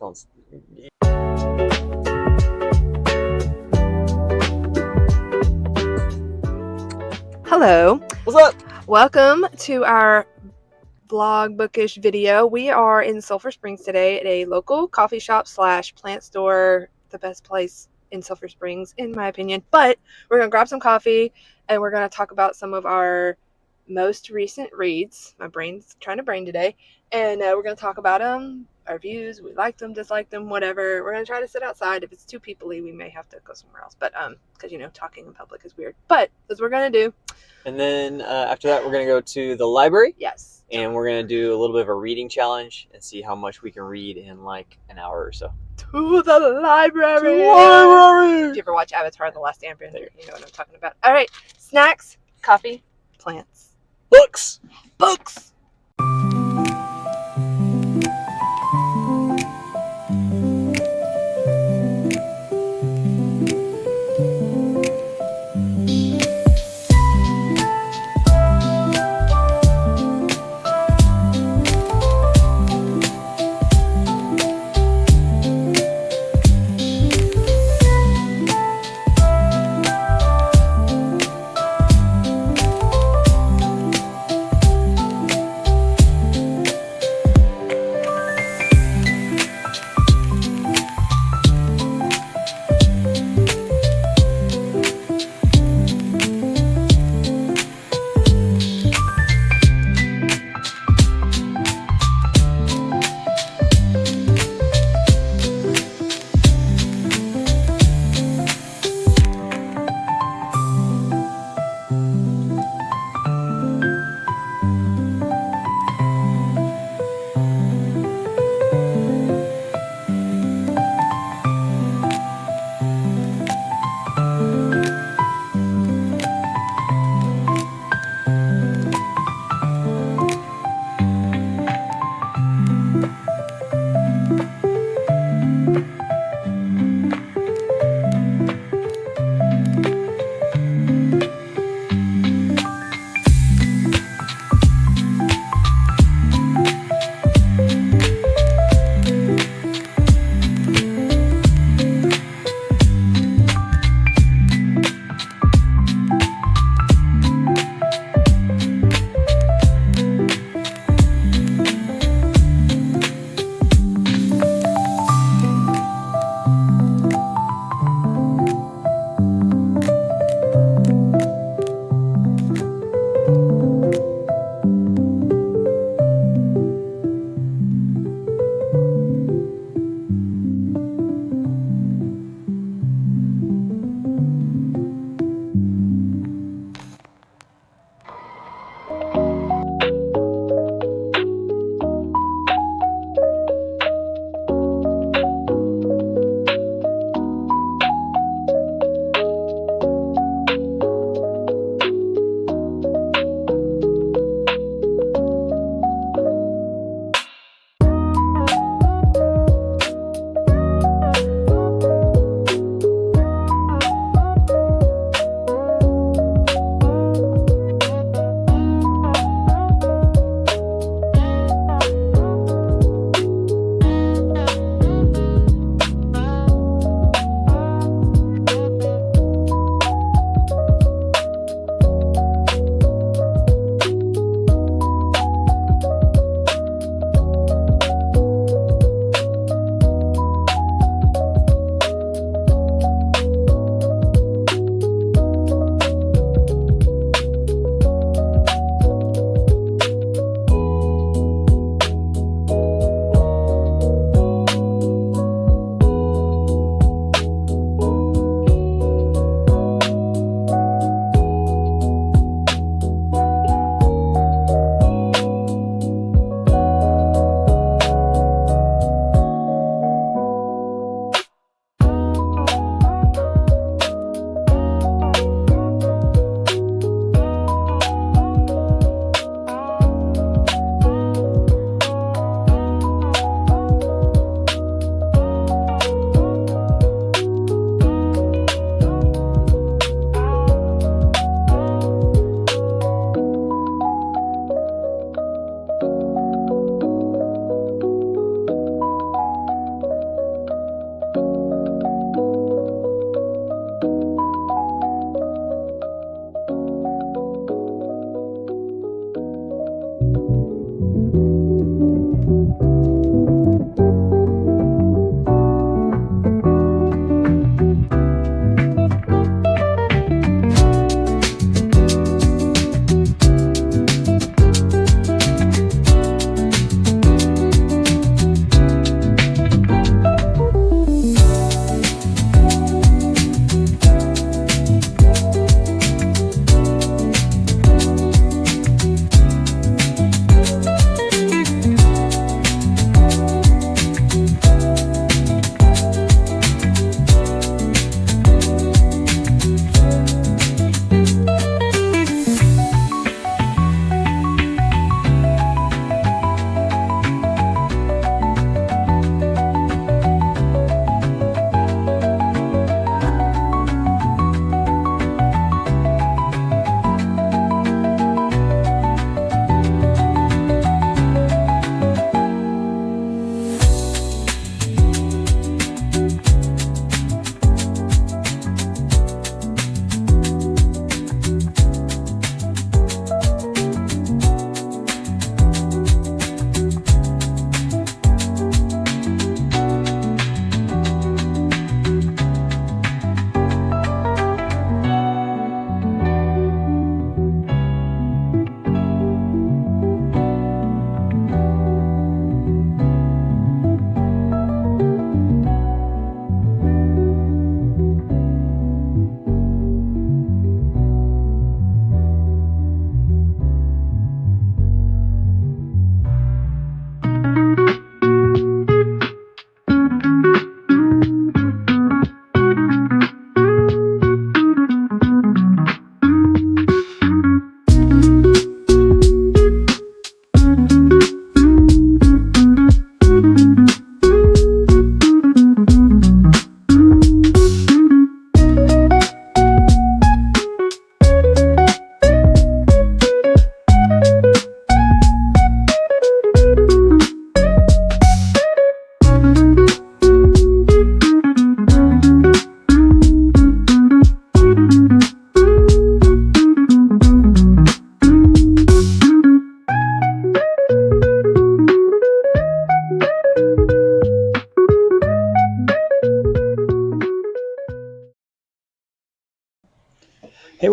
Don't. Hello. What's up? Welcome to our vlog bookish video. We are in Sulphur Springs today at a local coffee shop / plant store. The best place in Sulphur Springs, in my opinion. But we're going to grab some coffee and we're going to talk about some of our most recent reads. My brain's trying to brain today. And we're going to talk about them, our views. We liked them, disliked them, whatever. We're going to try to sit outside. If it's too people-y, we may have to go somewhere else. But, because, talking in public is weird. But that's what we're going to do. And then after that, we're going to go to the library. Yes. And we're going to do a little bit of a reading challenge and see how much we can read in like an hour or so. To the library! If you ever watch Avatar The Last Airbender, you know what I'm talking about. All right. Snacks, coffee, plants. Books! Books!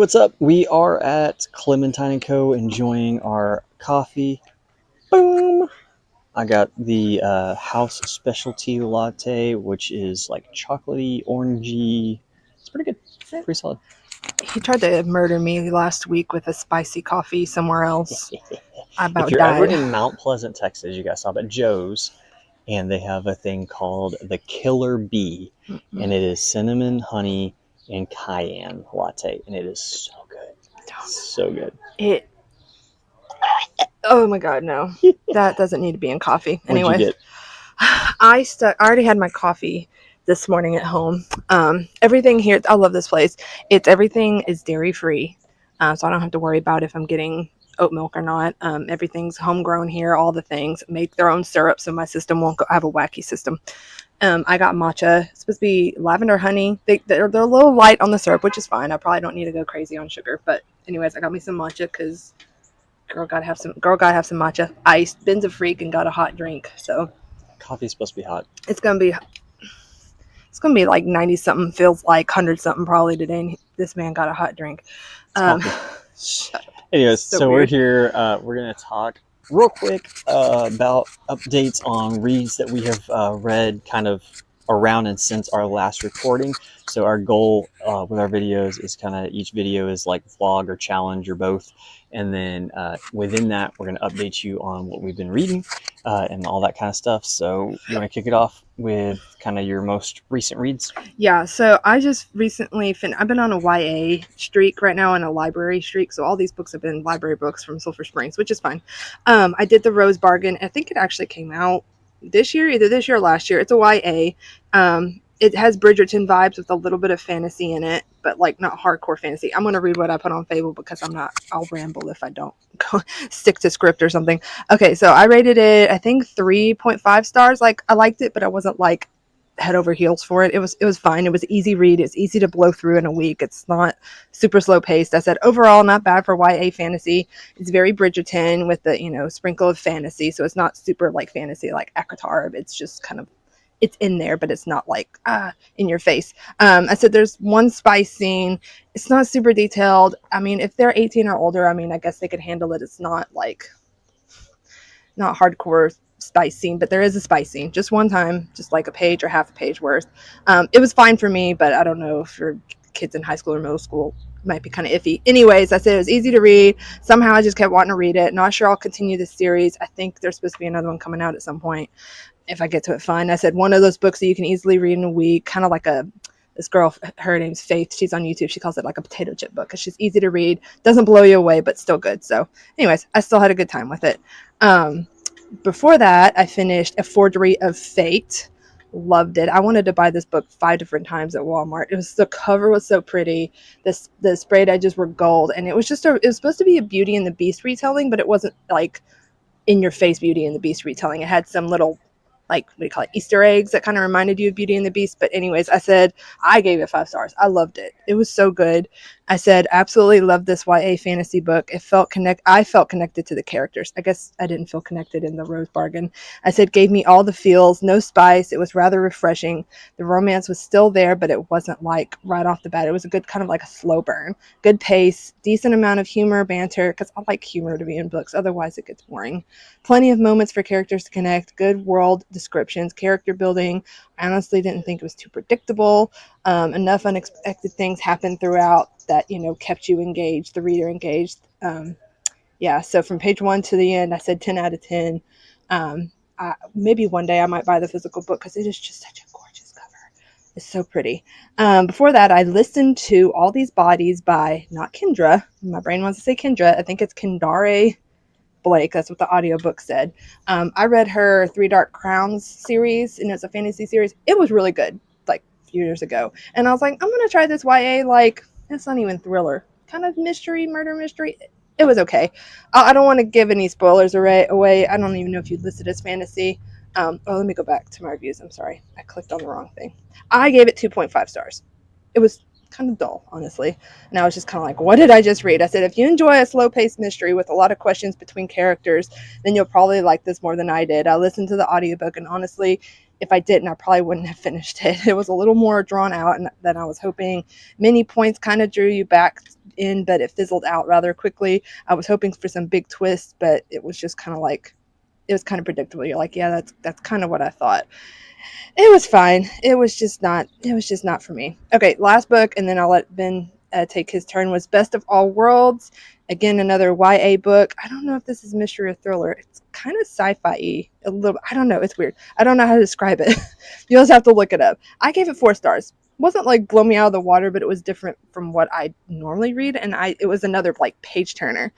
what's up? We are at Clementine and Co. enjoying our coffee. Boom! I got the house specialty latte, which is like chocolatey, orangey. It's pretty good. Pretty solid. He tried to murder me last week with a spicy coffee somewhere else. I about If you're died. ever in Mount Pleasant, Texas, you guys stop at Joe's, and they have a thing called the Killer Bee, and it is cinnamon, honey, and cayenne latte, and it is so good. So good. Oh my god, no. That doesn't need to be in coffee. What'd Anyway, you get? I already had my coffee this morning at home. Everything here, I love this place. Everything is dairy free, so I don't have to worry about if I'm getting oat milk or not. Everything's homegrown here. All the things make their own syrup, so my system won't go. I have a wacky system. I got matcha. It's supposed to be lavender honey. They're a little light on the syrup, which is fine. I probably don't need to go crazy on sugar. But anyways, I got me some matcha because girl gotta have some matcha. Iced. Ben's a freak and got a hot drink. So Coffee's supposed to be hot. it's gonna be like 90 something. Feels like 100 something probably today. And this man got a hot drink. Anyways, so we're weird. here. We're gonna talk real quick about updates on reads that we have read kind of around and since our last recording. So our goal with our videos is kind of each video is like vlog or challenge or both, and then within that we're going to update you on what we've been reading and all that kind of stuff. So you want to kick it off with kind of your most recent reads? Yeah, so I just recently I've been on a YA streak right now and a library streak. So all these books have been library books from Sulphur Springs, which is fine. I did the Rose Bargain. I think it actually came out this year, either this year or last year. It's a YA. It has Bridgerton vibes with a little bit of fantasy in it, but like not hardcore fantasy. I'm going to read what I put on Fable because I'll ramble if I don't stick to script or something. Okay, so I rated it, I think 3.5 stars. Like I liked it, but I wasn't like head over heels for it. It was fine. It was easy read. It's easy to blow through in a week. It's not super slow paced. I said overall not bad for YA fantasy. It's very Bridgerton with the sprinkle of fantasy. So it's not super like fantasy like Akatar. It's just kind of it's in there, but it's not like in your face. I said there's one spice scene. It's not super detailed. I mean, if they're 18 or older, I mean, I guess they could handle it. It's not hardcore spice scene, but there is a spice scene just one time, just like a page or half a page worth. It was fine for me, but I don't know if your kids in high school or middle school might be kind of iffy. Anyways, I said it was easy to read. Somehow I just kept wanting to read it. Not sure I'll continue this series. I think there's supposed to be another one coming out at some point. If I get to it, fine. I said one of those books that you can easily read in a week, kind of like this girl, her name's Faith. She's on YouTube. She calls it like a potato chip book because she's easy to read, doesn't blow you away, but still good. So anyways, I still had a good time with it. Before that, I finished A Forgery of Fate. Loved it. I wanted to buy this book 5 different times at Walmart. The cover was so pretty. The sprayed edges were gold, and it was supposed to be a Beauty and the Beast retelling, but it wasn't like in your face Beauty and the Beast retelling. It had some little like, what do you call it, Easter eggs that kind of reminded you of Beauty and the Beast. But anyways, I gave it 5 stars. I loved it. It was so good. I said, absolutely love this YA fantasy book. I felt connected to the characters. I guess I didn't feel connected in the Rose Bargain. I said, gave me all the feels, no spice. It was rather refreshing. The romance was still there, but it wasn't like right off the bat. It was a good kind of like a slow burn. Good pace, decent amount of humor, banter, because I like humor to be in books. Otherwise, it gets boring. Plenty of moments for characters to connect. Good world descriptions, character building. I honestly didn't think it was too predictable. Enough unexpected things happened throughout that kept you engaged, the reader engaged. So from page 1 to the end, I said 10 out of 10. Maybe one day I might buy the physical book because it is just such a gorgeous cover. It's so pretty. Before that, I listened to All These Bodies by not Kendra. My brain wants to say Kendra. I think it's Kendare Blake. That's what the audiobook said. I read her Three Dark Crowns series, and it's a fantasy series. It was really good, like a few years ago. And I was like, I'm going to try this YA, like, it's not even thriller, kind of mystery, murder mystery. It was okay. I don't want to give any spoilers away. I don't even know if you listed as fantasy. Let me go back to my reviews. I'm sorry. I clicked on the wrong thing. I gave it 2.5 stars. It was kind of dull, honestly. And I was just kind of like, what did I just read? I said, if you enjoy a slow-paced mystery with a lot of questions between characters, then you'll probably like this more than I did. I listened to the audiobook, and honestly, if I didn't, I probably wouldn't have finished it. It was a little more drawn out than I was hoping. Many points kind of drew you back in, but it fizzled out rather quickly. I was hoping for some big twists, but it was just kind of like, it was kind of predictable. You're like, yeah, that's kind of what I thought. It was fine. It was just not for me. Okay, last book, and then I'll let Ben take his turn, was Best of All Worlds. Again, another YA book. I don't know if this is mystery or thriller. It's kind of sci-fi-y. A little, I don't know. It's weird. I don't know how to describe it. You just have to look it up. I gave it 4 stars. Wasn't like blow me out of the water, but it was different from what I normally read, and it was another like page turner.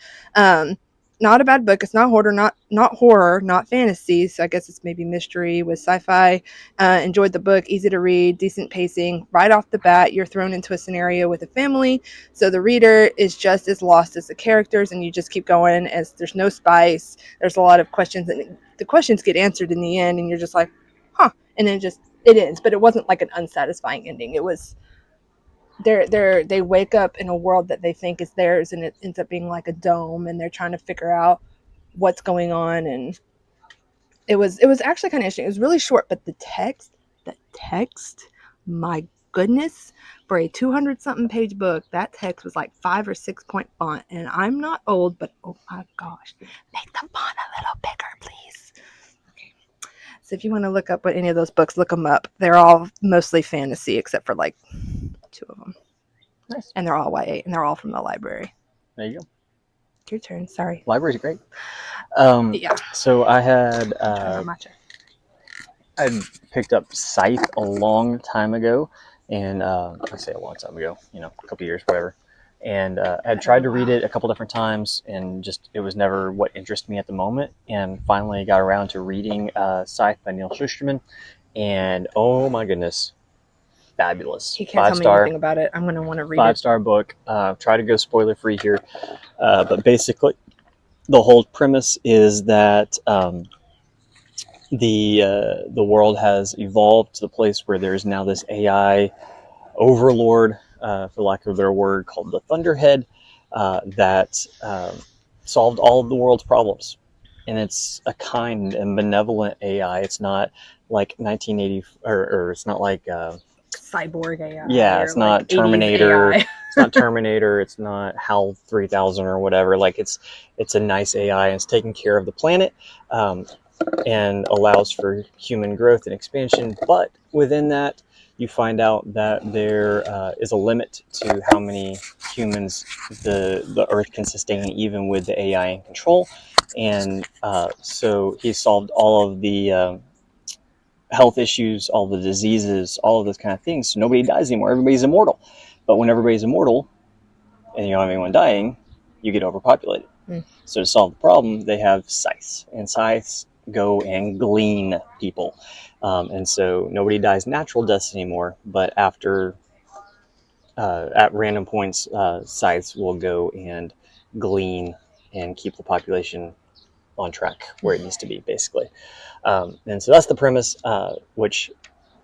Not a bad book. It's not horror, not fantasy. So I guess it's maybe mystery with sci-fi. Enjoyed the book. Easy to read, decent pacing. Right off the bat, you're thrown into a scenario with a family, so the reader is just as lost as the characters, and you just keep going as there's no spice. There's a lot of questions, and the questions get answered in the end, and you're just like, huh. And then it ends, but it wasn't like an unsatisfying ending. It was they wake up in a world that they think is theirs, and it ends up being like a dome, and they're trying to figure out what's going on. And it was actually kind of interesting. It was really short, but the text, my goodness, for a 200 something page book, that text was like 5 or 6 point font. And I'm not old, but oh my gosh, make the font a little bigger, please. Okay. So if you want to look up what any of those books, look them up. They're all mostly fantasy, except for like 2 of them. Nice. And they're all YA, and they're all from the library. There you go. Your turn. Sorry. Library's great. Yeah. So I had I picked up Scythe a long time ago, and I say a long time ago, a couple years, whatever. And I had tried to read it a couple different times, and just it was never what interested me at the moment. And finally got around to reading Scythe by Neal Schusterman, and oh my goodness, fabulous. He can't tell me anything about it. I'm going to want to read it. 5-star book. Try to go spoiler free here, but basically the whole premise is that the world has evolved to the place where there's now this AI overlord, for lack of a better word, called the Thunderhead, that solved all of the world's problems. And it's a kind and benevolent AI. It's not like 1980, or it's not like cyborg AI. Yeah, it's not Terminator. It's not Terminator. It's not HAL 3000 or whatever. Like it's a nice AI, and it's taking care of the planet, and allows for human growth and expansion. But within that, you find out that there is a limit to how many humans the Earth can sustain, even with the AI in control. And so he solved all of the health issues, all the diseases, all of those kind of things. So nobody dies anymore. Everybody's immortal. But when everybody's immortal and you don't have anyone dying, you get overpopulated. So to solve the problem, they have scythes. And scythes go and glean people. And so nobody dies natural deaths anymore. But after, at random points, scythes will go and glean and keep the population on track where it needs to be, basically. And so that's the premise, which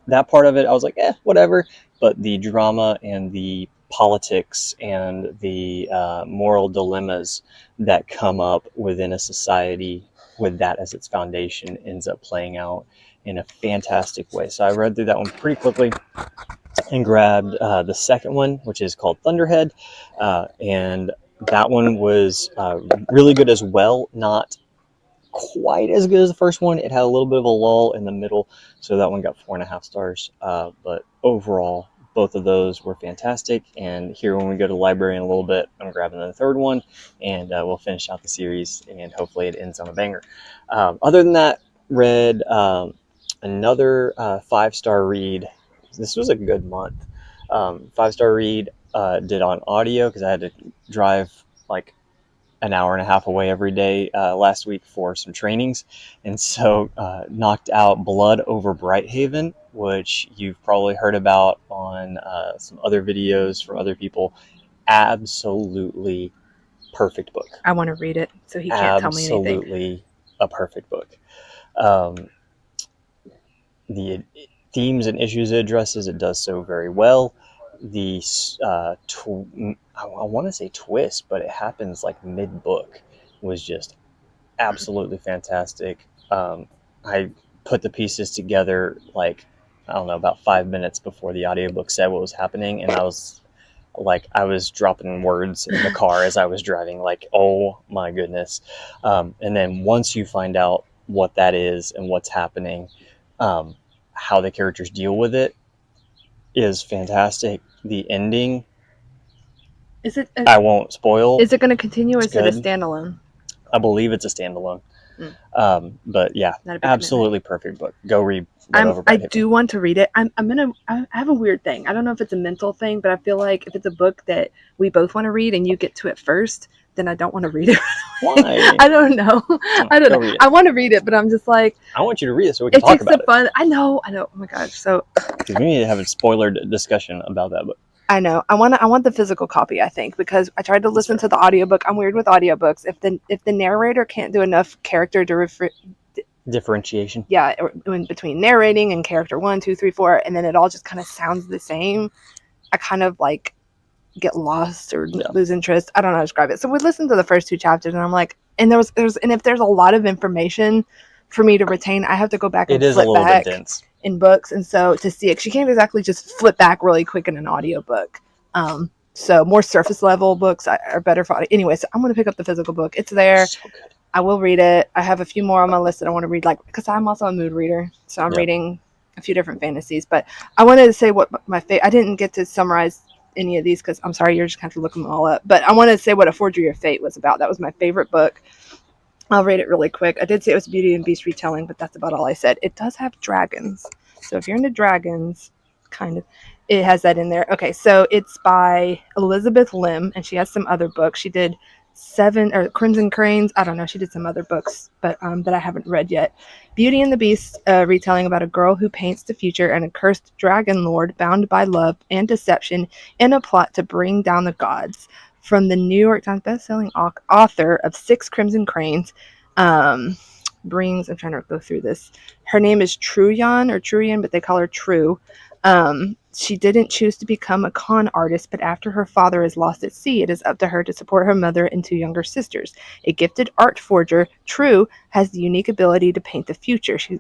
that part of it, I was like, whatever. But the drama and the politics and the moral dilemmas that come up within a society with that as its foundation ends up playing out in a fantastic way. So I read through that one pretty quickly and grabbed the second one, which is called Thunderhead. And that one was really good as well. Not quite as good as the first one. It had a little bit of a lull in the middle, so that one got 4.5 stars. But overall, both of those were fantastic. And here, when we go to the library in a little bit, I'm grabbing the third one, and we'll finish out the series, and hopefully it ends on a banger. Other than that, read another 5-star read. This was a good month. 5-star read, did on audio because I had to drive like an hour and a half away every day last week for some trainings, and so knocked out Blood Over Brighthaven, which you've probably heard about on some other videos from other people. Absolutely perfect book. I want to read it, so he can't tell me anything. Absolutely a perfect book. The themes and issues it addresses, it does so very well. The I want to say twist, but it happens like mid-book, was just absolutely fantastic. I put the pieces together, like, I don't know, about 5 minutes before the audiobook said what was happening, and I was dropping words in the car as I was driving, like, oh my goodness. And then once you find out what that is and what's happening, how the characters deal with it is fantastic. The ending, I won't spoil. Is it going to continue, or is it a good. standalone? I believe it's a standalone. But yeah, absolutely perfect book. Go read whatever. I do want to read it. I have a weird thing. I don't know if it's a mental thing, but I feel like if it's a book that we both want to read and you get to it first, then I don't want to read it. Why? I don't know. I don't know. I want to read it, but I'm just like, I want you to read it so we can talk about it. Fun. I know. Oh my gosh. So we need to have a spoiler discussion about that book. I know. I want the physical copy, I think, because I tried to listen to the audiobook. I'm weird with audiobooks. If the narrator can't do enough character differentiation. Yeah, in between narrating and character 1, 2, 3, 4, and then it all just kind of sounds the same. I kind of like get lost or lose interest. I don't know how to describe it. So we listened to the first 2 chapters, and I'm like, and if there's a lot of information for me to retain, I have to go back and flip back in books, and so to see it, you can't exactly just flip back really quick in an audiobook. So more surface level books are better for audio. Anyway, so I'm going to pick up the physical book. It's there. So good. I will read it. I have a few more on my list that I want to read, like, because I'm also a mood reader, so I'm reading a few different fantasies. But I wanted to say what my I didn't get to summarize any of these because I'm sorry, you're just going to have to look them all up. But I wanted to say what A Forgery of Fate was about. That was my favorite book. I'll read it really quick. I did say it was Beauty and Beast retelling, but that's about all I said. It does have dragons, so if you're into dragons, kind of, it has that in there. Okay, so it's by Elizabeth Lim, and she has some other books. She did Crimson Cranes. I don't know. She did some other books, but that I haven't read yet. Beauty and the Beast, retelling about a girl who paints the future and a cursed dragon lord bound by love and deception in a plot to bring down the gods. From the New York Times bestselling author of 6 Crimson Cranes, I'm trying to go through this. Her name is Truyan, but they call her True. She didn't choose to become a con artist, but after her father is lost at sea, it is up to her to support her mother and 2 younger sisters. A gifted art forger, True has the unique ability to paint the future. She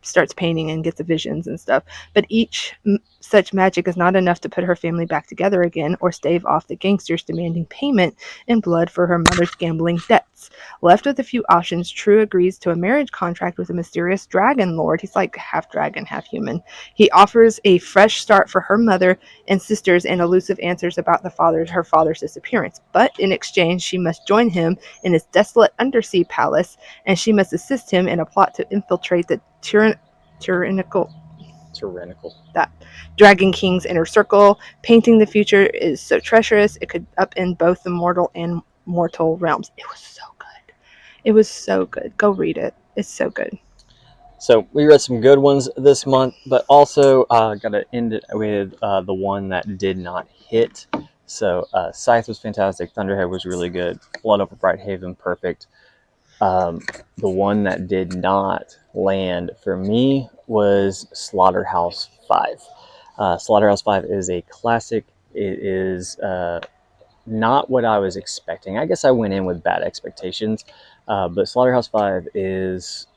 starts painting and gets the visions and stuff, but each such magic is not enough to put her family back together again or stave off the gangsters demanding payment in blood for her mother's gambling debts. Left with a few options, True agrees to a marriage contract with a mysterious dragon lord. He's like half dragon, half human. He offers a fresh start for her mother and sisters and elusive answers about her father's disappearance. But in exchange, she must join him in his desolate undersea palace, and she must assist him in a plot to infiltrate the tyrannical that Dragon King's inner circle. Painting the future is so treacherous, it could upend both the mortal and mortal realms. It was so good. It was so good. Go read it. It's so good. So we read some good ones this month, but also got to end it with the one that did not hit. So Scythe was fantastic. Thunderhead was really good. Blood Over Brighthaven, perfect. The one that did not land for me was Slaughterhouse 5. Slaughterhouse 5 is a classic. It is not what I was expecting. I guess I went in with bad expectations, but Slaughterhouse 5 is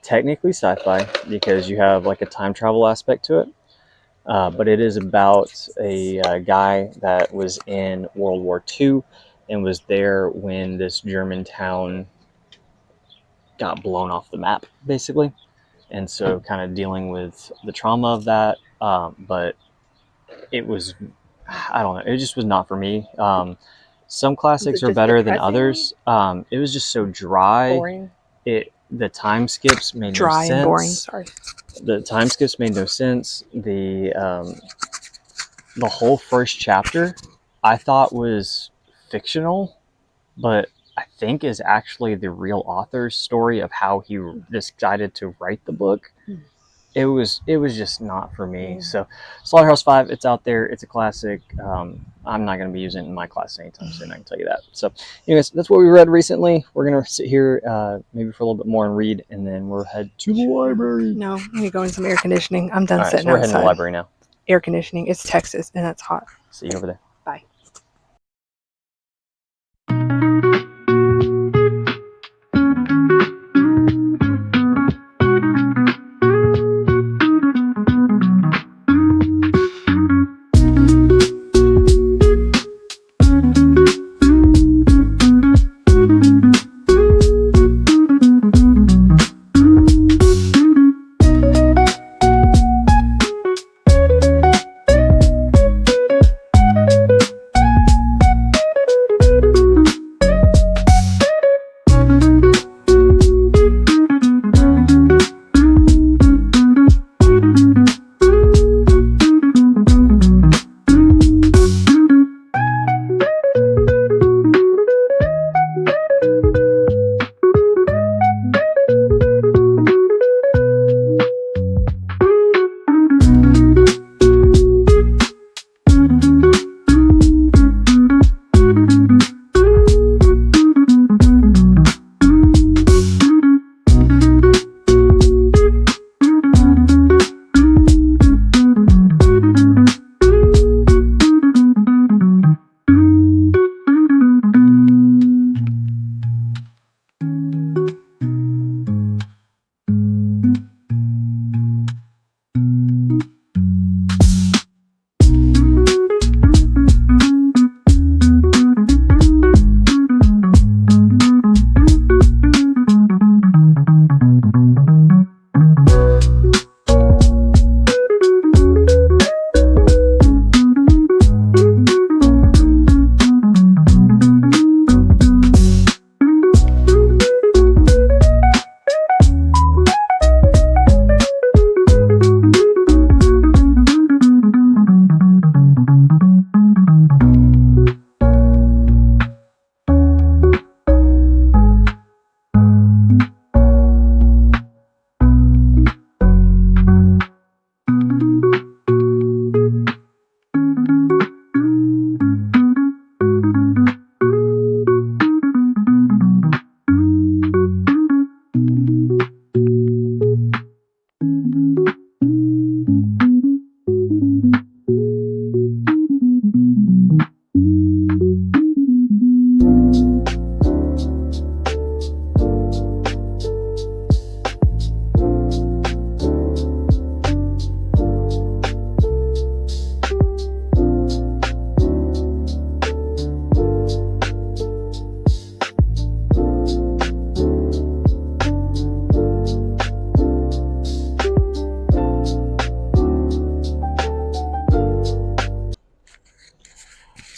technically sci-fi because you have like a time travel aspect to it. But it is about a guy that was in World War II and was there when this German town got blown off the map, basically. And so kind of dealing with the trauma of that. But it was, I don't know, it just was not for me. Some classics are better than others. It was just so dry. Boring. The time skips made no sense. Dry and boring, sorry. The time skips made no sense. The whole first chapter I thought was fictional, but I think is actually the real author's story of how he decided to write the book. It was just not for me. So Slaughterhouse 5, it's out there. It's a classic. I'm not going to be using it in my class anytime soon, I can tell you that. So anyways, that's what we read recently. We're going to sit here maybe for a little bit more and read, and then we'll head to the library. No, I'm going to go in some air conditioning. I'm done sitting so we're heading to the library now. Air conditioning. It's Texas, and it's hot. See you over there. Bye.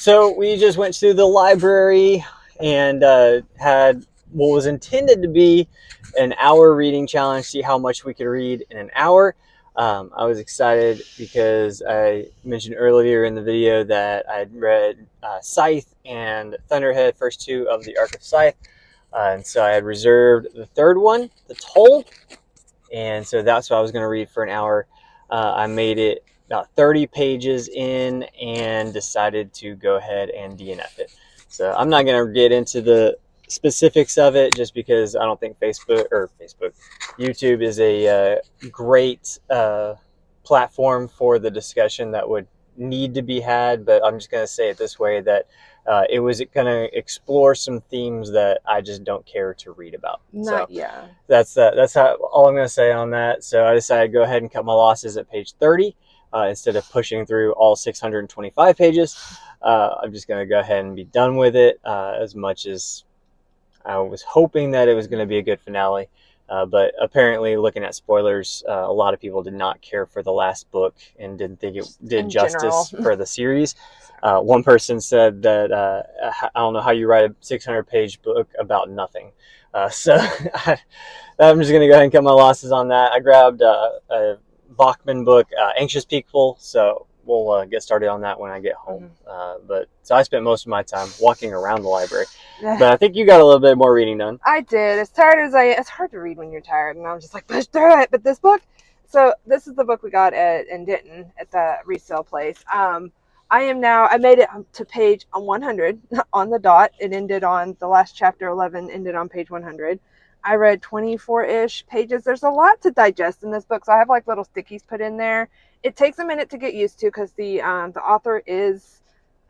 So we just went to the library and had what was intended to be an hour reading challenge, see how much we could read in an hour. I was excited because I mentioned earlier in the video that I'd read Scythe and Thunderhead, first two of the Arc of Scythe. And so I had reserved the third one, The Toll. And so that's what I was going to read for an hour. I made it about 30 pages in and decided to go ahead and DNF it. So I'm not going to get into the specifics of it just because I don't think YouTube is a great platform for the discussion that would need to be had. But I'm just going to say it this way, that it was going to explore some themes that I just don't care to read about. Yeah. That's how all I'm going to say on that. So I decided to go ahead and cut my losses at page 30 instead of pushing through all 625 pages. I'm just going to go ahead and be done with it, as much as I was hoping that it was going to be a good finale. But apparently, looking at spoilers, a lot of people did not care for the last book and didn't think it did justice for the series. One person said that I don't know how you write a 600-page book about nothing. So I'm just going to go ahead and cut my losses on that. I grabbed a Backman book, Anxious People, so we'll get started on that when I get home. So I spent most of my time walking around the library. But I think you got a little bit more reading done. I did. It's hard to read when you're tired, and I'm just like, push through it. But this book, so this is the book we got in Denton at the resale place. I made it to page 100 on the dot. It ended on the last chapter 11, ended on page 100. I read 24-ish pages. There's a lot to digest in this book, so I have like little stickies put in there. It takes a minute to get used to because the author is,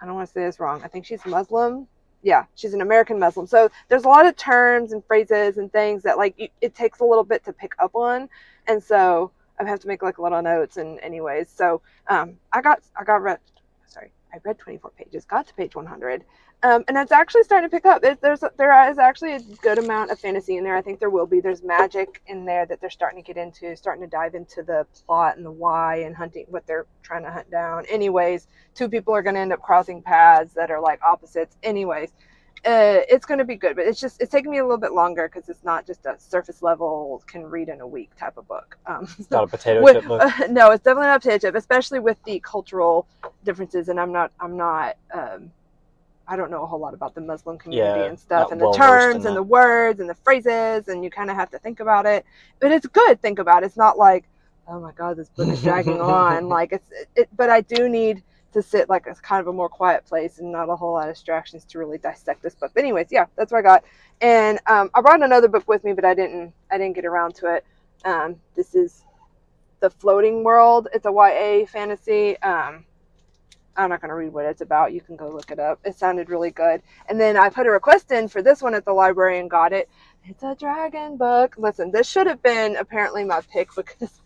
I don't want to say this wrong, I think she's Muslim. Yeah, she's an American Muslim. So there's a lot of terms and phrases and things that like it takes a little bit to pick up on, and so I have to make like little notes. And anyways, so I read 24 pages, got to page 100, and it's actually starting to pick up. There is actually a good amount of fantasy in there. I think there will be. There's magic in there that they're starting to get into, starting to dive into the plot and the why and hunting what they're trying to hunt down. Anyways, two people are going to end up crossing paths that are like opposites. Anyways, it's going to be good, but it's taking me a little bit longer because it's not just a surface level can read in a week type of book. It's not a potato chip book. No, it's definitely not a potato chip, especially with the cultural differences. And I'm not I don't know a whole lot about the Muslim community and stuff, and the terms and the words and the phrases, and you kind of have to think about it. But it's good. Think about it. It's not like, oh my God, this book is dragging on. Like but I do need to sit like a kind of a more quiet place and not a whole lot of distractions to really dissect this book. But anyways, yeah, that's what I got. And I brought another book with me, but I didn't get around to it. This is The Floating World. It's a YA fantasy. I'm not going to read what it's about. You can go look it up. It sounded really good. And then I put a request in for this one at the library and got it. It's a dragon book. Listen, this should have been apparently my pick because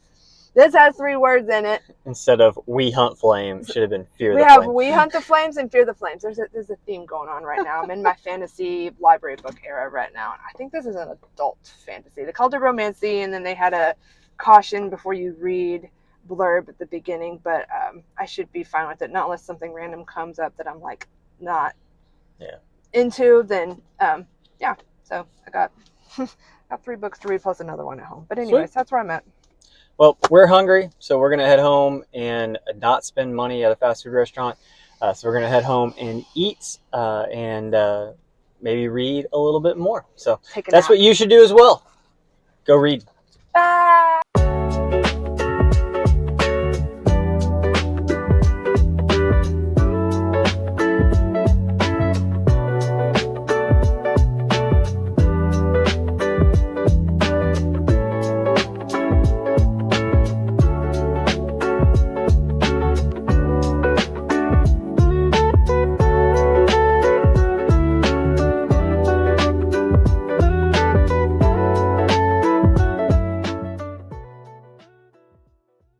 this has 3 words in it. Instead of We Hunt Flames, should have been Fear the Flames. We Hunt the Flames and Fear the Flames. There's a theme going on right now. I'm in my fantasy library book era right now. I think this is an adult fantasy. They called it romancy, and then they had a caution before you read blurb at the beginning, but I should be fine with it, not unless something random comes up that I'm like not into. Then so I got 3 books to read plus another one at home. But anyways, That's where I'm at. Well, we're hungry, so we're gonna head home and not spend money at a fast food restaurant. So we're gonna head home and eat and maybe read a little bit more. So that's what you should do as well. Go read.